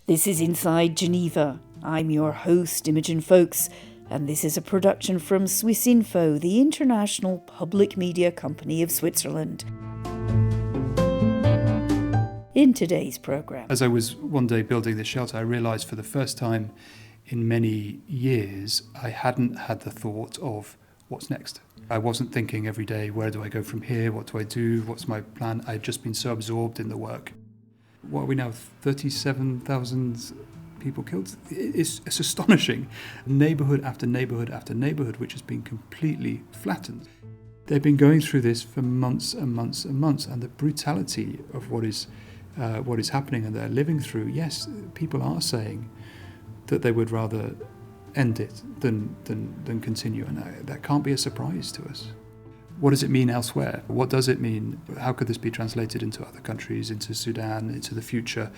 This is Inside Geneva. I'm your host, Imogen Foulkes, and this is a production from Swissinfo, the international public media company of Switzerland. In today's programme. As I was one day building this shelter, I realised for the first time in many years, I hadn't had the thought of what's next. I wasn't thinking every day, where do I go from here? What do I do? What's my plan? I'd just been so absorbed in the work. What are we now, 37,000 people killed? It's astonishing. Neighbourhood after neighbourhood after neighbourhood, which has been completely flattened. They've been going through this for months and months and months, and the brutality of what is happening and they're living through. Yes, people are saying that they would rather end it than continue, and that can't be a surprise to us. What does it mean elsewhere? What does it mean? How could this be translated into other countries, into Sudan, into the future?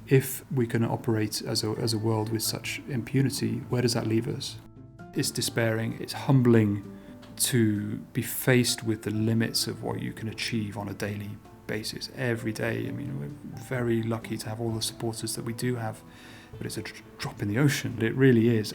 If we can operate as a world with such impunity, where does that leave us? It's despairing, it's humbling to be faced with the limits of what you can achieve on a daily basis, every day. I mean, we're very lucky to have all the supporters that we do have, but it's a drop in the ocean. It really is.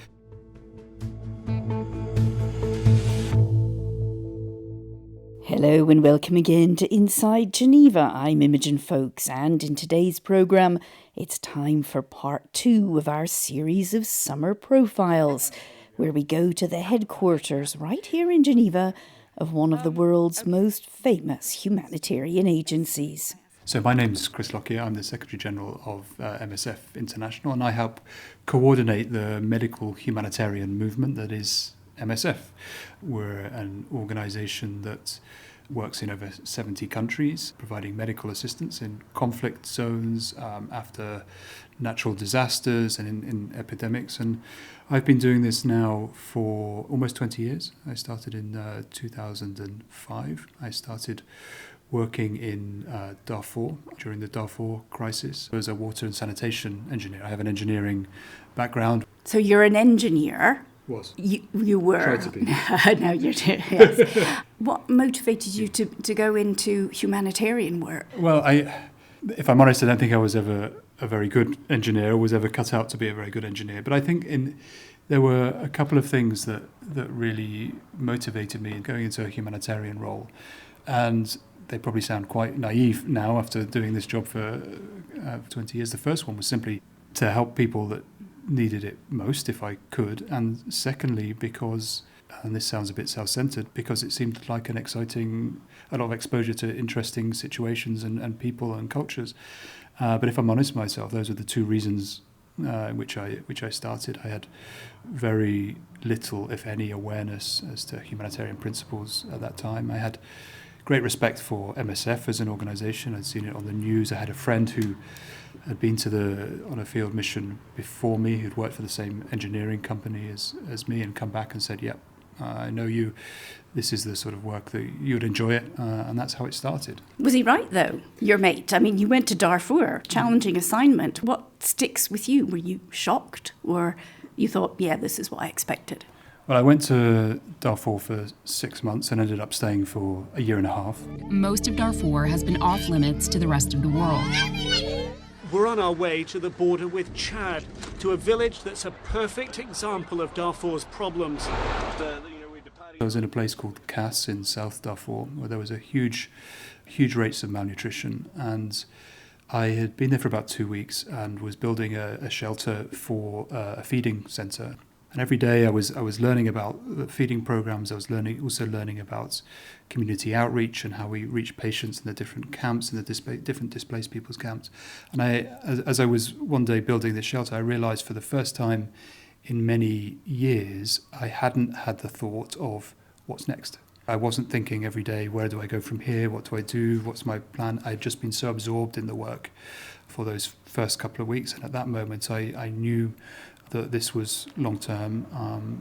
Hello and welcome again to Inside Geneva. I'm Imogen Foulkes, and in today's programme, it's time for part 2 of our series of summer profiles, where we go to the headquarters right here in Geneva of one of the world's most famous humanitarian agencies. So my name's Chris Lockyear. I'm the Secretary General of MSF International, and I help coordinate the medical humanitarian movement that is MSF. We're an organisation that works in over 70 countries, providing medical assistance in conflict zones, after natural disasters and in epidemics. And I've been doing this now for almost 20 years. I started in 2005. I started working in Darfur during the Darfur crisis as a water and sanitation engineer. I have an engineering background. So you're an engineer? Was. You were. Tried to be. Now you're doing, yes. What motivated you to go into humanitarian work? Well, if I'm honest, I don't think I was ever a very good engineer, or was ever cut out to be a very good engineer. But I think there were a couple of things that really motivated me in going into a humanitarian role. And they probably sound quite naive now after doing this job for 20 years. The first one was simply to help people that needed it most, if I could. And secondly, because, and this sounds a bit self-centered, because it seemed like a lot of exposure to interesting situations and people and cultures. But if I'm honest with myself, those are the two reasons which I started. I had very little, if any, awareness as to humanitarian principles at that time. I had great respect for MSF as an organisation. I'd seen it on the news. I had a friend who had been on a field mission before me, who'd worked for the same engineering company as me, and come back and said, "Yep, I know you. This is the sort of work that you would enjoy it," and that's how it started. Was he right, though, your mate? I mean, you went to Darfur, challenging assignment. What sticks with you? Were you shocked, or you thought, yeah, this is what I expected? Well, I went to Darfur for 6 months and ended up staying for a year and a half. Most of Darfur has been off limits to the rest of the world. We're on our way to the border with Chad, to a village that's a perfect example of Darfur's problems. I was in a place called Kas in South Darfur, where there was a huge rates of malnutrition, and I had been there for about 2 weeks and was building a shelter for a feeding centre. And every day I was learning about the feeding programs. I was also learning about community outreach and how we reach patients in the different camps, in the different displaced people's camps. And as I was one day building this shelter, I realised for the first time in many years, I hadn't had the thought of what's next. I wasn't thinking every day, where do I go from here? What do I do? What's my plan? I'd just been so absorbed in the work for those first couple of weeks. And at that moment, I knew that this was long-term,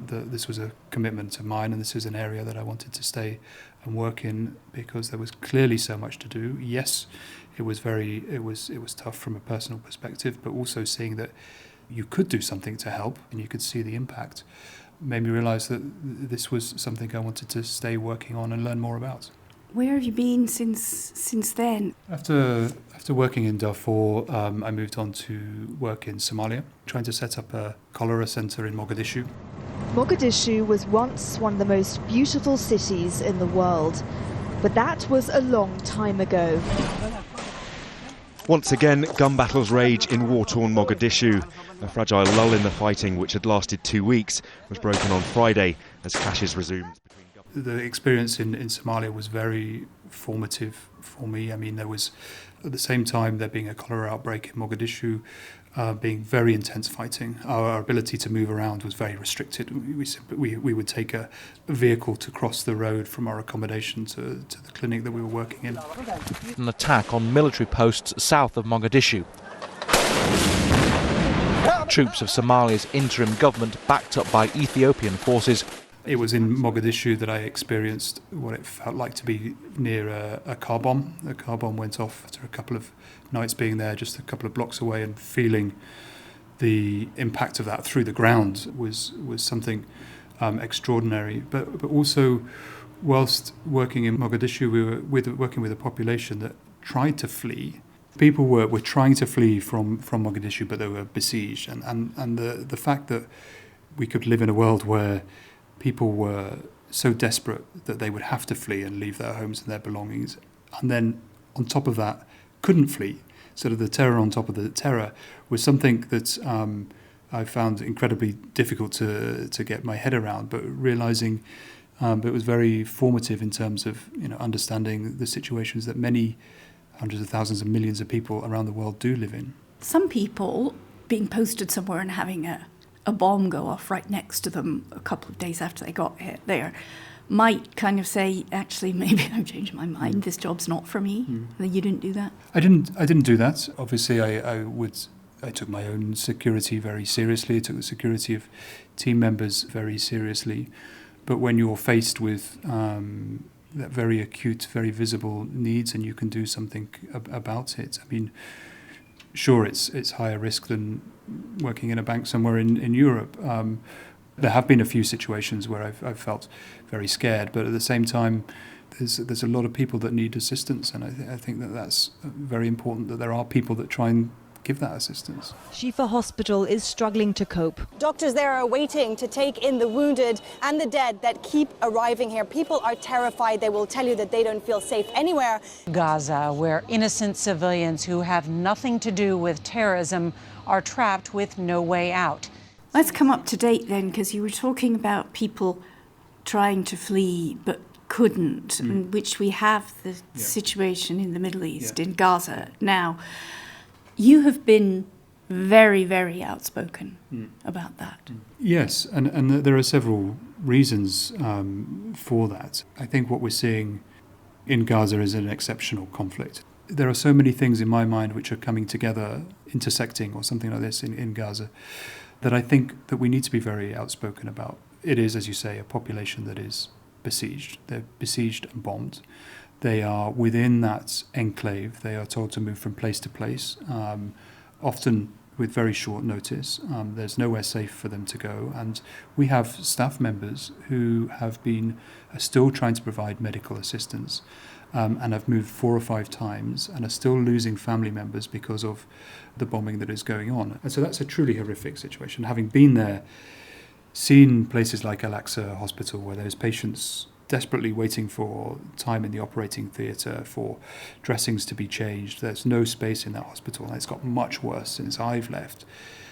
that this was a commitment of mine, and this is an area that I wanted to stay and work in, because there was clearly so much to do. Yes, it was tough from a personal perspective, but also seeing that you could do something to help and you could see the impact made me realise that this was something I wanted to stay working on and learn more about. Where have you been since then? After working in Darfur, I moved on to work in Somalia, trying to set up a cholera centre in Mogadishu. Mogadishu was once one of the most beautiful cities in the world, but that was a long time ago. Once again, gun battles rage in war-torn Mogadishu. A fragile lull in the fighting, which had lasted 2 weeks, was broken on Friday as clashes resumed. The experience in Somalia was very formative for me. I mean, there was, at the same time, there being a cholera outbreak in Mogadishu, being very intense fighting. Our ability to move around was very restricted. We would take a vehicle to cross the road from our accommodation to the clinic that we were working in. An attack on military posts south of Mogadishu. Troops of Somalia's interim government, backed up by Ethiopian forces. It was in Mogadishu that I experienced what it felt like to be near a car bomb. A car bomb went off after a couple of nights being there, just a couple of blocks away, and feeling the impact of that through the ground was something extraordinary. But also, whilst working in Mogadishu, we were working with a population that tried to flee. People were trying to flee from Mogadishu, but they were besieged. And the fact that we could live in a world where people were so desperate that they would have to flee and leave their homes and their belongings, and then on top of that couldn't flee. Sort of the terror on top of the terror was something that I found incredibly difficult to get my head around, but realising it was very formative in terms of understanding the situations that many hundreds of thousands and millions of people around the world do live in. Some people being posted somewhere and having a bomb go off right next to them a couple of days after they got there might kind of say, actually, maybe I've changed my mind, this job's not for me. You didn't do that? I didn't do that. Obviously, I took my own security very seriously. I took the security of team members very seriously. But when you're faced with that very acute, very visible needs, and you can do something about it, I mean, sure, it's higher risk than working in a bank somewhere in Europe. There have been a few situations where I've felt very scared, but at the same time, there's a lot of people that need assistance, and I think that's very important that there are people that try and give that assistance. Shifa Hospital is struggling to cope. Doctors there are waiting to take in the wounded and the dead that keep arriving here. People are terrified. They will tell you that they don't feel safe anywhere. Gaza, where innocent civilians who have nothing to do with terrorism are trapped with no way out. Let's come up to date then, because you were talking about people trying to flee but couldn't, in which we have the situation in the Middle East, in Gaza now. You have been very, very outspoken about that. Yes, and there are several reasons for that. I think what we're seeing in Gaza is an exceptional conflict. There are so many things in my mind which are coming together, intersecting or something like this in Gaza, that I think that we need to be very outspoken about. It is, as you say, a population that is besieged. They're besieged and bombed. They are within that enclave. They are told to move from place to place, often with very short notice. There's nowhere safe for them to go. And we have staff members who are still trying to provide medical assistance and have moved 4 or 5 times and are still losing family members because of the bombing that is going on. And so that's a truly horrific situation. Having been there, seen places like Al-Aqsa Hospital where there's patients desperately waiting for time in the operating theatre, for dressings to be changed. There's no space in that hospital, and it's got much worse since I've left.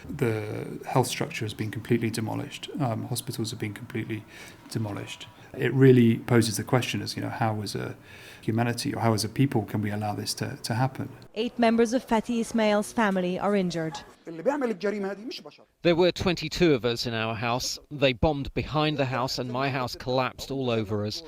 The health structure has been completely demolished. Hospitals have been completely demolished. It really poses the question as, how as a humanity or how as a people can we allow this to happen? 8 members of Fatih Ismail's family are injured. There were 22 of us in our house. They bombed behind the house and my house collapsed all over us.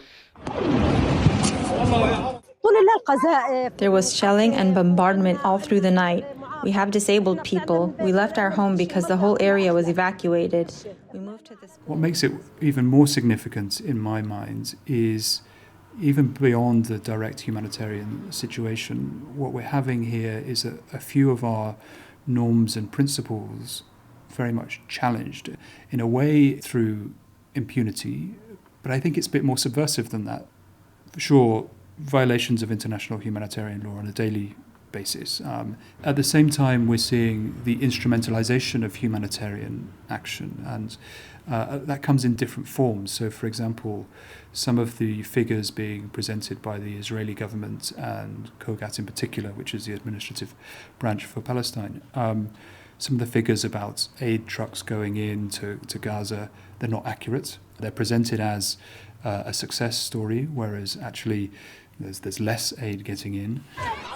There was shelling and bombardment all through the night. We have disabled people. We left our home because the whole area was evacuated. We moved to this. What makes it even more significant in my mind is even beyond the direct humanitarian situation, what we're having here is a few of our norms and principles very much challenged, in a way through impunity, but I think it's a bit more subversive than that. For sure, violations of international humanitarian law on a daily basis. At the same time, we're seeing the instrumentalization of humanitarian action, and that comes in different forms. So, for example, some of the figures being presented by the Israeli government and COGAT in particular, which is the administrative branch for Palestine, some of the figures about aid trucks going in to Gaza, they're not accurate. They're presented as a success story, whereas actually there's less aid getting in.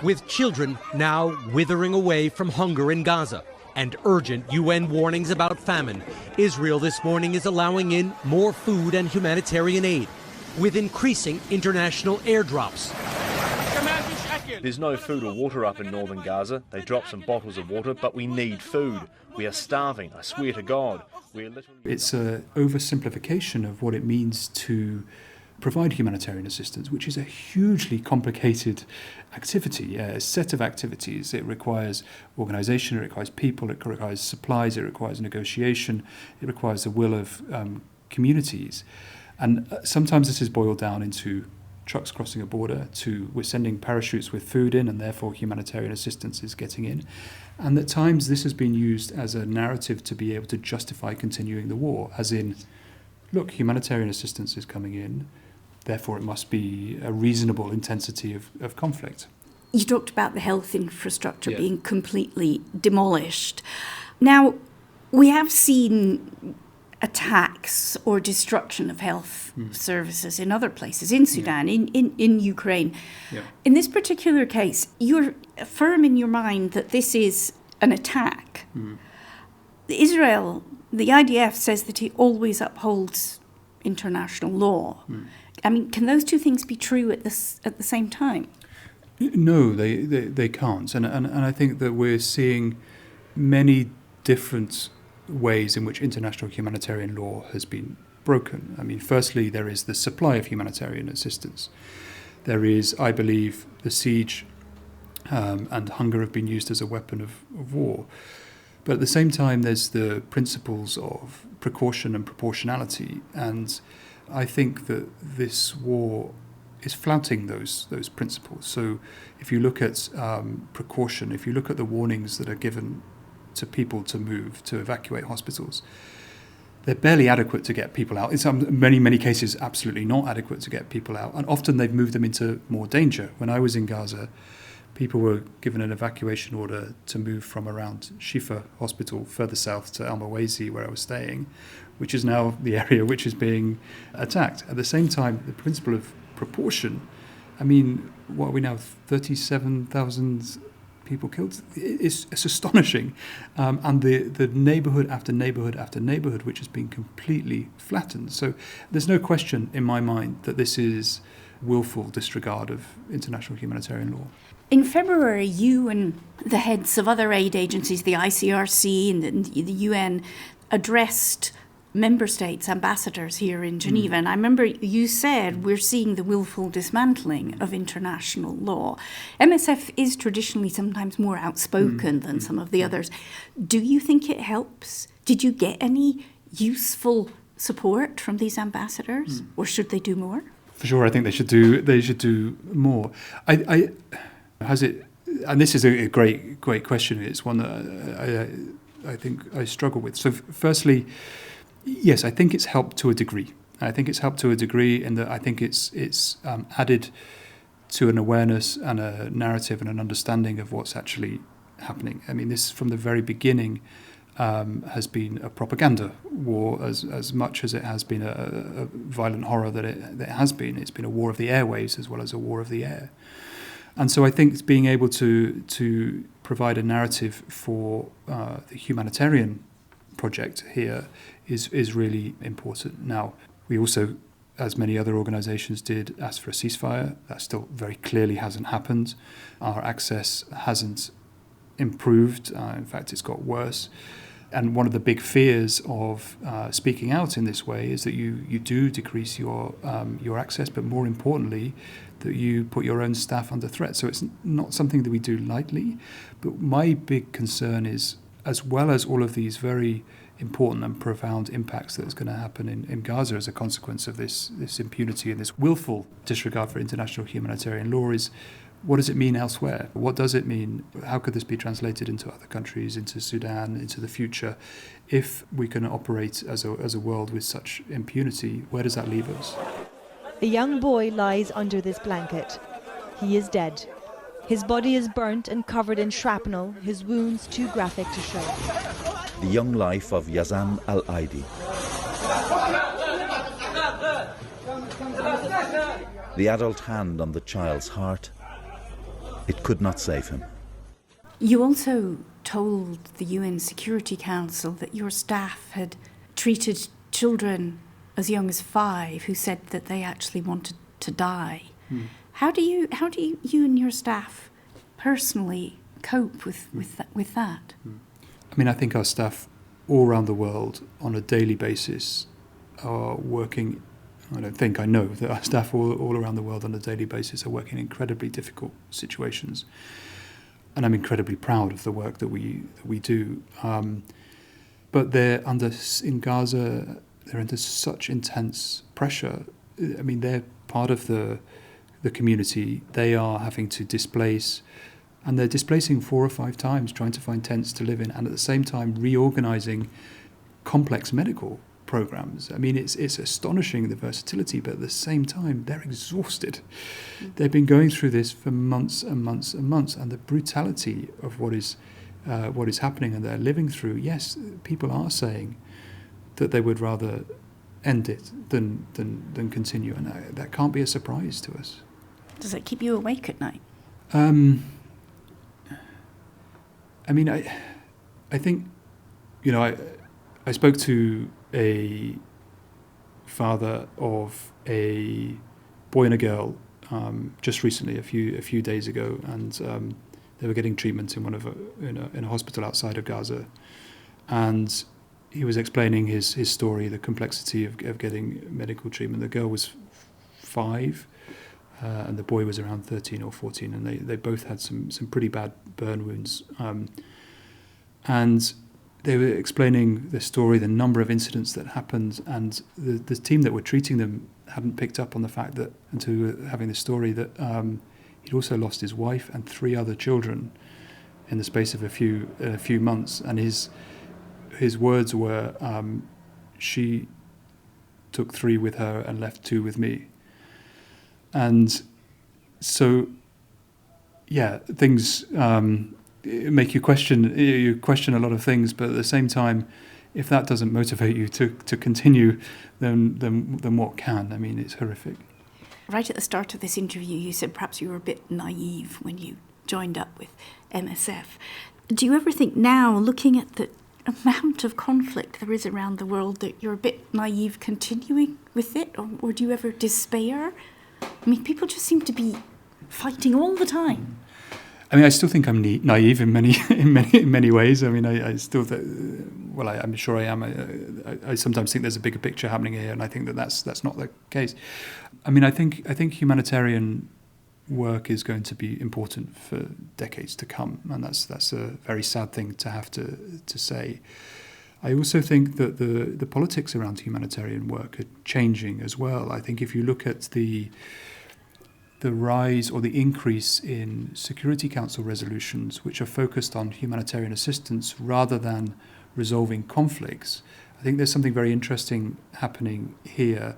With children now withering away from hunger in Gaza and urgent UN warnings about famine, Israel this morning is allowing in more food and humanitarian aid, with increasing international airdrops. There's no food or water up in northern Gaza. They dropped some bottles of water, but we need food. We are starving, I swear to God. It's an oversimplification of what it means to provide humanitarian assistance, which is a hugely complicated activity, a set of activities. It requires organisation, it requires people, it requires supplies, it requires negotiation, it requires the will of communities. And sometimes this is boiled down into trucks crossing a border, to we're sending parachutes with food in, and therefore humanitarian assistance is getting in. And at times this has been used as a narrative to be able to justify continuing the war, as in, look, humanitarian assistance is coming in, therefore it must be a reasonable intensity of conflict. You talked about the health infrastructure being completely demolished. Now, we have seen attacks or destruction of health services in other places, in Sudan, in Ukraine. Yeah. In this particular case, you're firm in your mind that this is an attack. Israel, the IDF says that it always upholds international law. I mean, can those two things be true at the same time? No, they can't. And I think that we're seeing many different ways in which international humanitarian law has been broken. I mean, firstly, there is the supply of humanitarian assistance. There is, I believe, the siege and hunger have been used as a weapon of war. But at the same time, there's the principles of precaution and proportionality. And I think that this war is flouting those principles. So if you look at precaution, if you look at the warnings that are given to people to move, to evacuate hospitals, they're barely adequate to get people out. In many cases, absolutely not adequate to get people out. And often they've moved them into more danger. When I was in Gaza, people were given an evacuation order to move from around Shifa Hospital further south to Al-Mawasi, where I was staying, which is now the area which is being attacked. At the same time, the principle of proportion, I mean, what are we now, 37,000 people killed? It's astonishing. And the neighbourhood after neighbourhood after neighbourhood, which has been completely flattened. So there's no question in my mind that this is willful disregard of international humanitarian law. In February, you and the heads of other aid agencies, the ICRC and the UN, addressed member states, ambassadors here in Geneva. And I remember you said we're seeing the willful dismantling of international law. MSF is traditionally sometimes more outspoken than some of the others. Do you think it helps? Did you get any useful support from these ambassadors, or should they do more? For sure, I think they should do more. Has it? And this is a great question. It's one that I think I struggle with. So, firstly, yes, I think it's helped to a degree. I think it's helped to a degree in that I think it's added to an awareness and a narrative and an understanding of what's actually happening. I mean, this from the very beginning has been a propaganda war as much as it has been a violent horror that it has been. It's been a war of the airwaves as well as a war of the air. And so I think being able to provide a narrative for the humanitarian project here is really important. Now, we also, as many other organisations did, asked for a ceasefire. That still very clearly hasn't happened. Our access hasn't improved. In fact, it's got worse. And one of the big fears of speaking out in this way is that you do decrease your access, but more importantly, that you put your own staff under threat. So it's not something that we do lightly. But my big concern is, as well as all of these very important and profound impacts that's going to happen in Gaza as a consequence of this impunity and this willful disregard for international humanitarian law is, what does it mean elsewhere? What does it mean? How could this be translated into other countries, into Sudan, into the future? If we can operate as a world with such impunity, where does that leave us? A young boy lies under this blanket. He is dead. His body is burnt and covered in shrapnel, his wounds too graphic to show. The young life of Yazan al-Aidi. The adult hand on the child's heart, it could not save him. You also told the UN Security Council that your staff had treated children as young as 5 who said that they actually wanted to die. How do you and your staff personally cope with that? I mean, I think our staff all around the world on a daily basis are working. I know that our staff all around the world on a daily basis are working in incredibly difficult situations, and I'm incredibly proud of the work that we do. But in Gaza, they're under such intense pressure. I mean, they're part of the community. They are having to displace, and they're displacing 4 or 5 times, trying to find tents to live in, and at the same time reorganizing complex medical programs. I mean, it's astonishing, the versatility, but at the same time, they're exhausted. They've been going through this for months and months and months, and the brutality of what is happening and they're living through. Yes, people are saying that they would rather end it than continue, and that can't be a surprise to us. Does it keep you awake at night? I mean, I think, I spoke to a father of a boy and a girl just recently, a few days ago, and they were getting treatment in a hospital outside of Gaza, and he was explaining his story, the complexity of getting medical treatment. The girl was 5, and the boy was around 13 or 14, and they both had some pretty bad burn wounds, and they were explaining the story, the number of incidents that happened, and the team that were treating them hadn't picked up on the fact that, until having the story, that he'd also lost his wife and 3 other children in the space of a few months, and his words were, she took 3 with her and left 2 with me. And so, yeah, things make you question a lot of things, but at the same time, if that doesn't motivate you to continue, then what can? I mean, it's horrific. Right at the start of this interview, you said perhaps you were a bit naive when you joined up with MSF. Do you ever think now, looking at the amount of conflict there is around the world, that you're a bit naive continuing with it, or do you ever despair? I mean, people just seem to be fighting all the time. I mean, I still think I'm naive in many ways. I mean, I still, I'm sure I am. I sometimes think there's a bigger picture happening here, and I think that's not the case. I mean, I think humanitarian work is going to be important for decades to come, and that's a very sad thing to have to say. I also think that the politics around humanitarian work are changing as well. I think if you look at the rise or the increase in Security Council resolutions which are focused on humanitarian assistance rather than resolving conflicts, I think there's something very interesting happening here,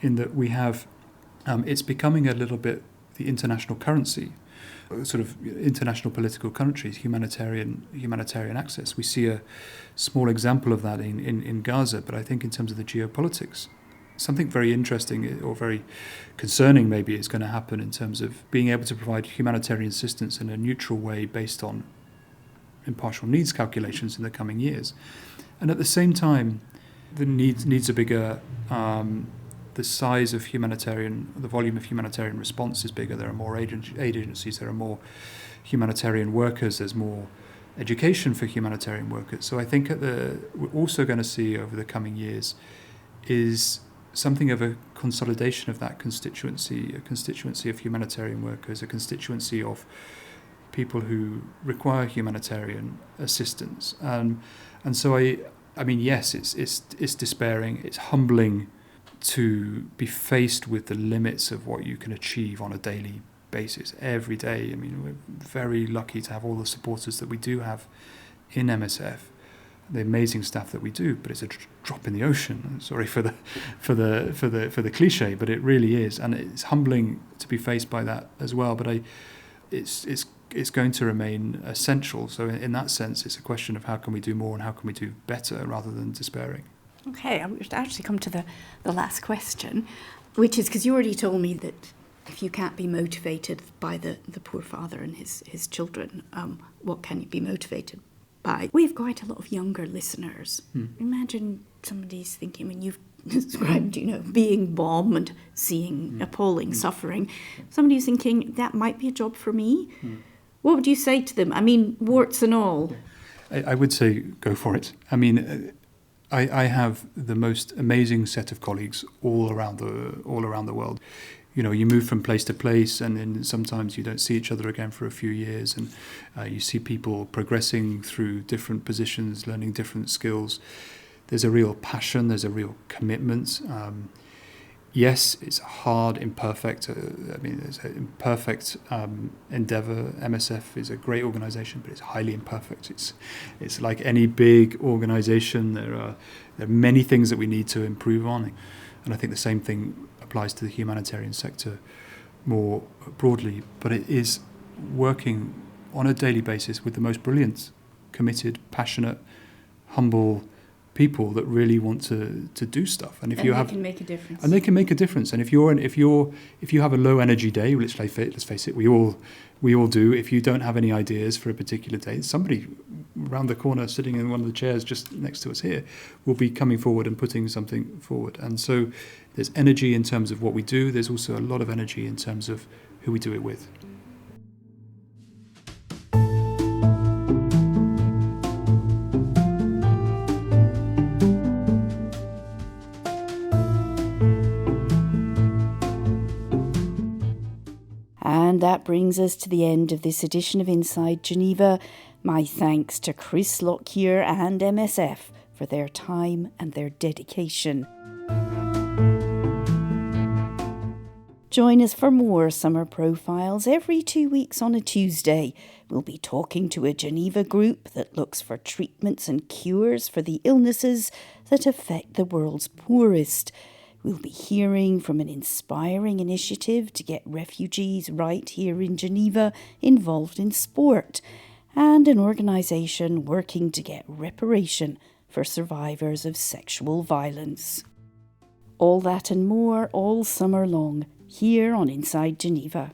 in that we have, it's becoming a little bit the international currency, sort of international political countries, humanitarian access. We see a small example of that in Gaza, but I think in terms of the geopolitics, something very interesting or very concerning maybe is going to happen in terms of being able to provide humanitarian assistance in a neutral way based on impartial needs calculations in the coming years. And at the same time, the needs are bigger. The size of the volume of humanitarian response is bigger. There are more aid agencies, there are more humanitarian workers, there's more education for humanitarian workers. So I think we're also going to see over the coming years is something of a consolidation of that constituency, a constituency of humanitarian workers, a constituency of people who require humanitarian assistance. And so I mean, yes, it's despairing. It's humbling to be faced with the limits of what you can achieve on a daily basis, every day. I mean, we're very lucky to have all the supporters that we do have in MSF, the amazing staff that we do. But it's a drop in the ocean. Sorry for the cliche, but it really is, and it's humbling to be faced by that as well. But it's going to remain essential. So in that sense, it's a question of how can we do more and how can we do better rather than despairing. Okay, I would actually come to the last question, which is because you already told me that if you can't be motivated by the poor father and his children, what can you be motivated by? We have quite a lot of younger listeners. Imagine somebody's thinking, when you've described, being bombed and seeing appalling suffering, somebody who's thinking, that might be a job for me. What would you say to them? I mean, warts and all. I would say go for it. I mean, I have the most amazing set of colleagues all around the world. You move from place to place, and then sometimes you don't see each other again for a few years, and you see people progressing through different positions, learning different skills. There's a real passion, there's a real commitment. Yes, it's hard, imperfect. It's an imperfect endeavour. MSF is a great organisation, but it's highly imperfect. It's like any big organisation. There are many things that we need to improve on, and I think the same thing applies to the humanitarian sector more broadly. But it is working on a daily basis with the most brilliant, committed, passionate, humble people that really want to do stuff, and they can make a difference. And they can make a difference. And if you have a low energy day, let's face it, we all do. If you don't have any ideas for a particular day, somebody around the corner, sitting in one of the chairs just next to us here, will be coming forward and putting something forward. And so there's energy in terms of what we do. There's also a lot of energy in terms of who we do it with. And that brings us to the end of this edition of Inside Geneva. My thanks to Chris Lockyear and MSF for their time and their dedication. Join us for more summer profiles every 2 weeks on a Tuesday. We'll be talking to a Geneva group that looks for treatments and cures for the illnesses that affect the world's poorest. We'll be hearing from an inspiring initiative to get refugees right here in Geneva involved in sport, and an organisation working to get reparation for survivors of sexual violence. All that and more all summer long, here on Inside Geneva.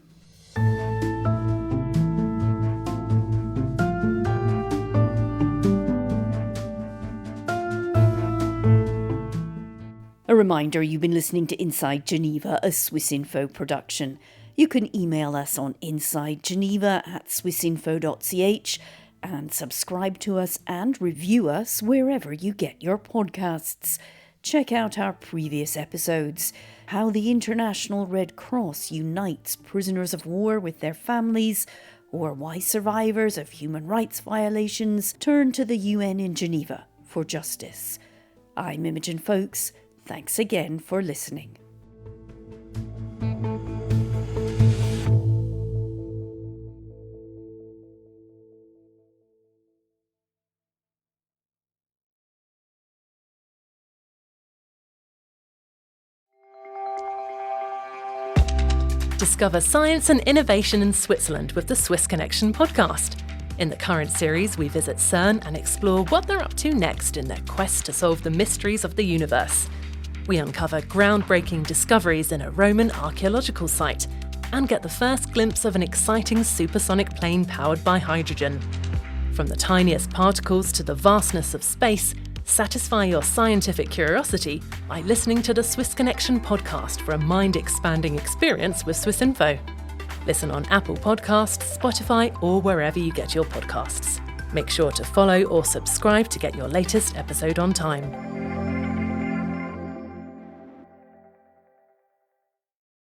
A reminder, you've been listening to Inside Geneva, a Swiss Info production. You can email us on insidegeneva@swissinfo.ch and subscribe to us and review us wherever you get your podcasts. Check out our previous episodes, how the International Red Cross unites prisoners of war with their families, or why survivors of human rights violations turn to the UN in Geneva for justice. I'm Imogen Foulkes. Thanks again for listening. Discover science and innovation in Switzerland with the Swiss Connection podcast. In the current series, we visit CERN and explore what they're up to next in their quest to solve the mysteries of the universe. We uncover groundbreaking discoveries in a Roman archaeological site and get the first glimpse of an exciting supersonic plane powered by hydrogen. From the tiniest particles to the vastness of space, satisfy your scientific curiosity by listening to the Swiss Connection podcast for a mind-expanding experience with Swiss Info. Listen on Apple Podcasts, Spotify, or wherever you get your podcasts. Make sure to follow or subscribe to get your latest episode on time.